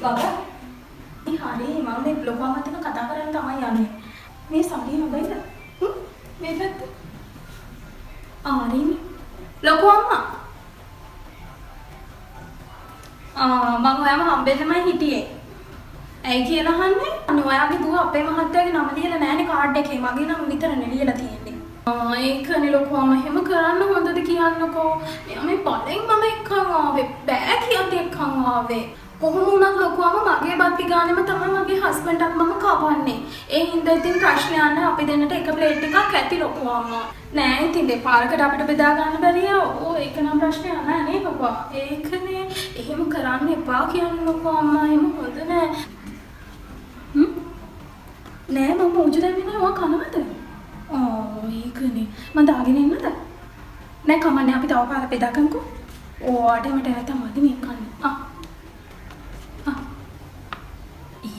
बाबा මේ හරිය මම මේ ලොකු අම්මත් එක්ක කතා කරන්න තමයි යන්නේ. මේ සාරිය හොඳයිද? මේ පැත්ත. ආරිනේ. ලොකු අම්මා. මම ඔයාම හම්බෙන්නමයි හිටියේ. ඇයි කියලා අහන්නේ? අනේ ඔයාගේ දුව අපේ මහත්තයාගේ නම ලියලා නැහැනේ කාඩ් එකේ. මගේ නම විතරනේ ලියලා තියෙන්නේ. ඒකනේ ලොකු අම්මා එහෙම කරන්න හොඳද කියන්නකෝ. මේ බලෙන් මම එක්කන් ආවේ. බෑ කියද්දි එක්කන් ආවේ. කොහොම වුණත් ලොකු අම්මා මගේ බත්ති ගානෙම තමයි මගේ හස්බන්ඩ්ටත් මම කවන්නේ. ඒ හින්දා ඉතින් ප්‍රශ්නයක් නැහැ අපි දෙන්නට එක ප්ලේට් එකක් ඇති ලොකු අම්මා. නෑ ඉතින් දෙපාරකට අපිට බෙදා ගන්න බැරිය. ඒක නම් ප්‍රශ්නයක් නෑ නේ පපා. ඒකනේ එහෙම කරන්න එපා කියන්නේ ලොකු අම්මා. එහෙම හොඳ නෑ. නෑ මම උජු දැම්මේ නෑ. ඔයා කනවද? ඒකනේ. මම දාගෙන ඉන්නද? නෑ කමන්නේ අපි තව පාරක් බෙදාගමුකෝ. ඕවට මට නැත්තම් මදි මේ කන්න.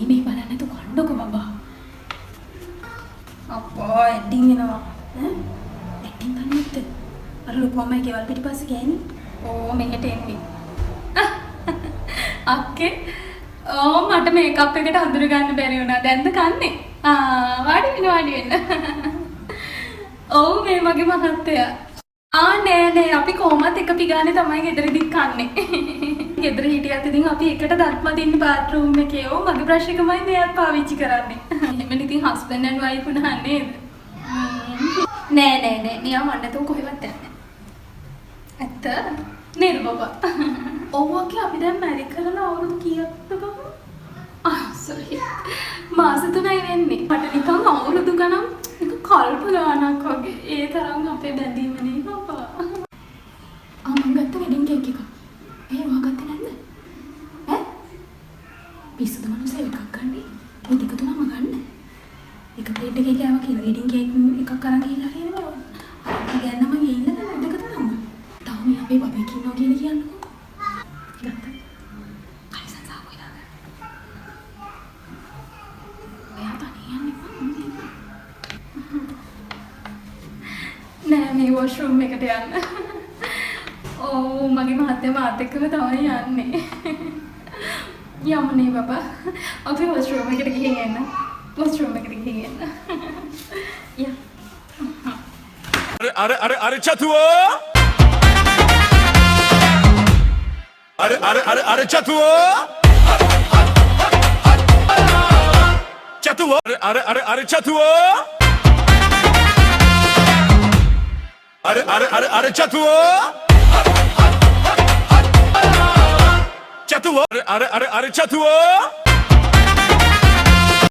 මේ බලන්න තු කණ්ඩක බබා. අප්පා එඩින් එනවා. එඩින් තනියද? අර ලොකු අම්මයි ගෙවල් පිටිපස්සේ ගෑණි. මෙහෙට එන්නේ. අක්කේ. මට මේකප් එකට හඳුර ගන්න බැරි වුණා. දැන්ද කන්නේ? වාඩි වෙන්න. මේ මගේ මහත්තයා. නෑ අපි කොහොමත් එක පිගානේ තමයි ගෙදරදී කන්නේ. ගෙදර හිටියත් ඉතින් අපි එකට දත්ම දින්න බාත්රූම් එකේ මගේ බ්‍රෂ් එකමයි මෙයාත් පාවිච්චි කරන්නේ. එහෙම ඉතින් හස්බන්ඩ් ඇන්ඩ් වයිෆ් උනහන් නේද? නෑ. නියා මන්නතෝ කොහෙවත් යන්නේ. ඇත්ත? නේද බබා? ඔව්වගේ අපි දැන් මැරි කරලා අවුරුදු කීයක්ද බබා? සෝරි. මාස 3යි වෙන්නේ. මට නිකන් අවුරුදු ගණන් කල්ප ගානක් වගේ. ඒ තරම් අපේ බැඳීම නේ බබා. මම ගත්ත වෙඩින් කේක් එක. ඔයා ගත්තේ නැද්ද? පිස්සුද මනුස්සය එකක් ගන්නේ. මේ දෙක තුනම ගන්න. එක ප්ලේට් එකේ කෑම කියලා වෙඩින් කේක් එකක් අරන් ගිහලා හරියනවා. අර ගෑනම ගිහින් ඉන්න දෙක තුනම. තාම මේ අපේ බබෙක් ඉන්නවා කියලා කියන්නකෝ. ගත්තා. කයිසන් සාකෝ ඉදාගන්න. ඔයා තනියන්නේ නෑ මේ වොෂ්රූම් එකට යන්න. මගේ මහත්තයා මාත් එක්කම තමයි යන්නේ. යමුනේ බබා. අපි වොෂ්රූම් එකට ගිහින් එන්න. වොෂ්රූම් එකට ගිහින් එන්න. अरे चतुओ अरे चतुओ चतुओ अरे चतुओ अरे चतुओ चतुओ अरे चतुओ